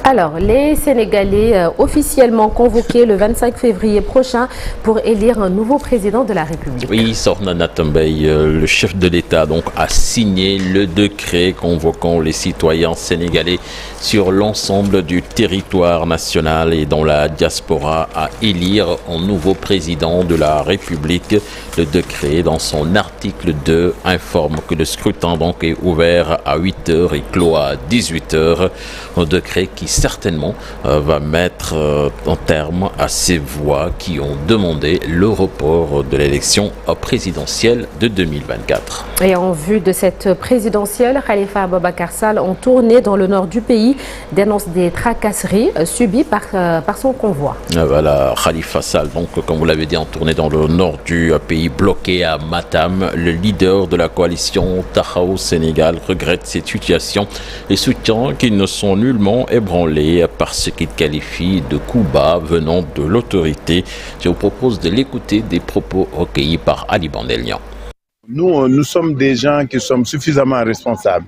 Alors, les Sénégalais officiellement convoqués le 25 février prochain pour élire un nouveau président de la République. Oui, Sokhna Natta Mbaye, le chef de l'État a signé le décret convoquant les citoyens sénégalais sur l'ensemble du territoire national et dans la diaspora à élire un nouveau président de la République. Le décret, dans son article 2, informe que le scrutin est ouvert à 8h et clos à 18h. Un décret qui certainement va mettre un terme à ces voix qui ont demandé le report de l'élection présidentielle de 2024. Et en vue de cette présidentielle, Khalifa Aboubacar Sall, en tournée dans le nord du pays, dénonce des tracasseries subies par son convoi. Voilà, Khalifa Sall, donc comme vous l'avez dit, en tournée dans le nord du pays, bloqué à Matam. Le leader de la coalition Taxawu Sénégal regrette cette situation et soutient qu'ils ne sont nullement ébranlés par ce qu'il qualifie de coup bas venant de l'autorité. Je vous propose de l'écouter, des propos recueillis par Ali Bandelian. Nous sommes des gens qui sommes suffisamment responsables,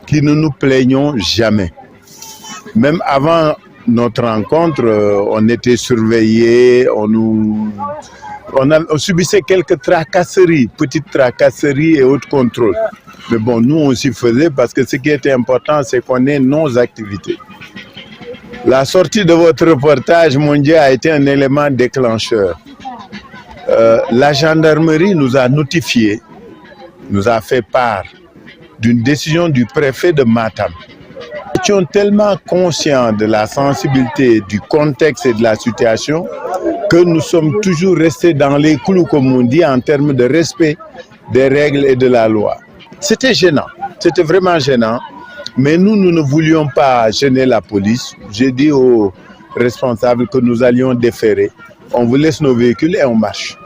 qui ne nous plaignons jamais. Même avant notre rencontre, on était surveillés, on subissait quelques tracasseries, petites tracasseries et autres contrôles. Mais bon, nous on s'y faisait parce que ce qui était important, c'est qu'on ait nos activités. La sortie de votre reportage mondial a été un élément déclencheur. La gendarmerie nous a notifié, nous a fait part d'une décision du préfet de Matam. Nous étions tellement conscients de la sensibilité du contexte et de la situation que nous sommes toujours restés dans les clous, comme on dit, en termes de respect des règles et de la loi. C'était gênant, c'était vraiment gênant, mais nous ne voulions pas gêner la police. J'ai dit aux responsables que nous allions déférer. On vous laisse nos véhicules et on marche.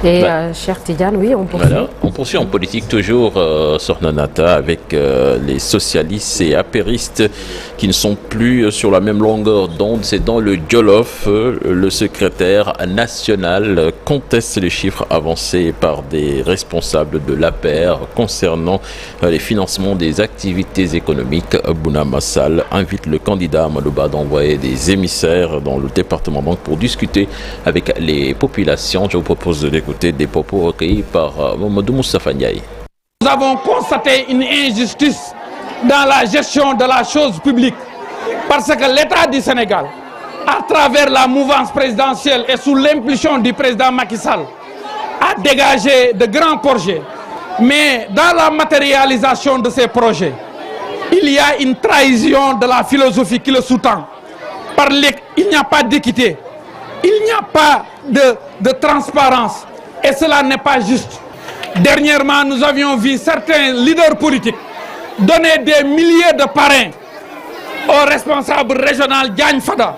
Et cher Tidiane, oui, on poursuit. Voilà, on poursuit en politique toujours, Sokhna Natta, avec les socialistes et apéristes qui ne sont plus sur la même longueur d'onde. C'est dans le Jolof, le secrétaire national conteste les chiffres avancés par des responsables de l'APR concernant les financements des activités économiques. Bouna Massal invite le candidat Amadou Ba d'envoyer des émissaires dans le département pour discuter avec les populations. Je vous propose de des propos recueillis par Mamadou Moustapha Ndiaye. Nous avons constaté une injustice dans la gestion de la chose publique parce que l'État du Sénégal, à travers la mouvance présidentielle et sous l'impulsion du président Macky Sall, a dégagé de grands projets. Mais dans la matérialisation de ces projets, il y a une trahison de la philosophie qui le sous-tend. Il n'y a pas d'équité, il n'y a pas de transparence. Et cela n'est pas juste. Dernièrement, nous avions vu certains leaders politiques donner des milliers de parrains au responsable régional Diagne Fada.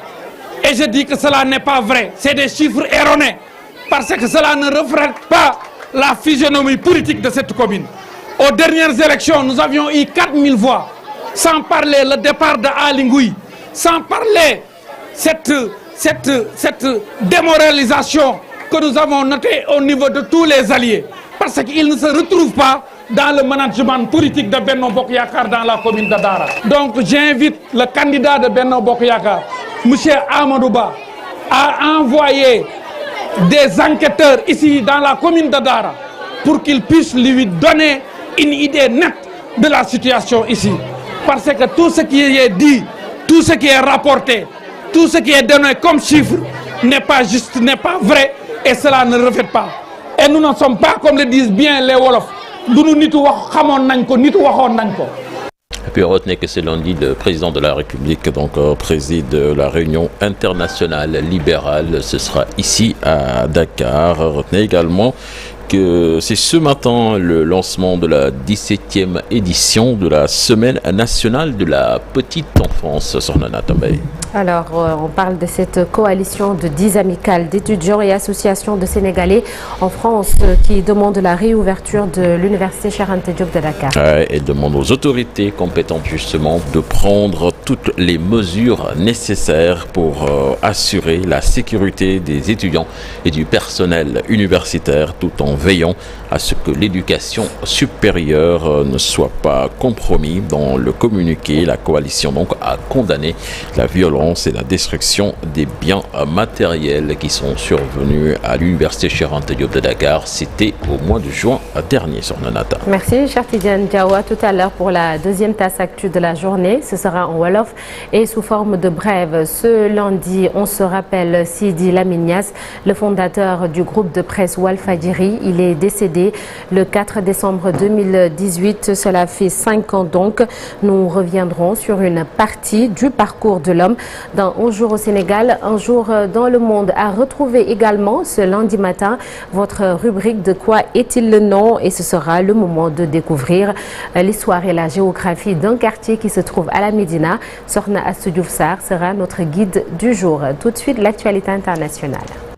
Et je dis que cela n'est pas vrai. C'est des chiffres erronés. Parce que cela ne reflète pas la physionomie politique de cette commune. Aux dernières élections, nous avions eu 4000 voix. Sans parler le départ de Ali Ngouille. Sans parler cette démoralisation que nous avons noté au niveau de tous les alliés, parce qu'ils ne se retrouvent pas dans le management politique de Benno Bokk Yakaar dans la commune de Dara. Donc j'invite le candidat de Benno Bokk Yakaar, M. Amadou Ba, à envoyer des enquêteurs ici dans la commune de Dara pour qu'ils puissent lui donner une idée nette de la situation ici. Parce que tout ce qui est dit, tout ce qui est rapporté, tout ce qui est donné comme chiffre n'est pas juste, n'est pas vrai. Et cela ne reflète pas. Et nous ne sommes pas, comme le disent bien les Wolofs, Et puis retenez que c'est lundi, le président de la République préside la réunion internationale libérale. Ce sera ici à Dakar. Retenez également que c'est ce matin le lancement de la 17e édition de la Semaine nationale de la petite enfance. Sokhna Natta Mbaye. Alors, on parle de cette coalition de 10 amicales d'étudiants et associations de Sénégalais en France qui demande la réouverture de l'université Cheikh Anta Diop de Dakar. Elle demande aux autorités compétentes justement de prendre toutes les mesures nécessaires pour assurer la sécurité des étudiants et du personnel universitaire tout en veillant à ce que l'éducation supérieure ne soit pas compromise. Dans le communiqué, la coalition donc a condamné la violence et la destruction des biens matériels qui sont survenus à l'université Cheikh Anta Diop de Dakar. C'était au mois de juin dernier sur Nonata. Merci, cher Tidiane Diawa. Tout à l'heure pour la deuxième tasse actu de la journée. Ce sera en Wolof et sous forme de brève. Ce lundi, on se rappelle Sidi Lamine Niasse, le fondateur du groupe de presse Walfadjri. Il est décédé le 4 décembre 2018. Cela fait 5 ans donc. Nous reviendrons sur une partie du parcours de l'homme dans Un jour au Sénégal, un jour dans le monde. À retrouver également ce lundi matin votre rubrique de quoi est-il le nom, et ce sera le moment de découvrir l'histoire et la géographie d'un quartier qui se trouve à la Médina. Sokhna Astou Diouf Sarr sera notre guide du jour. Tout de suite, l'actualité internationale.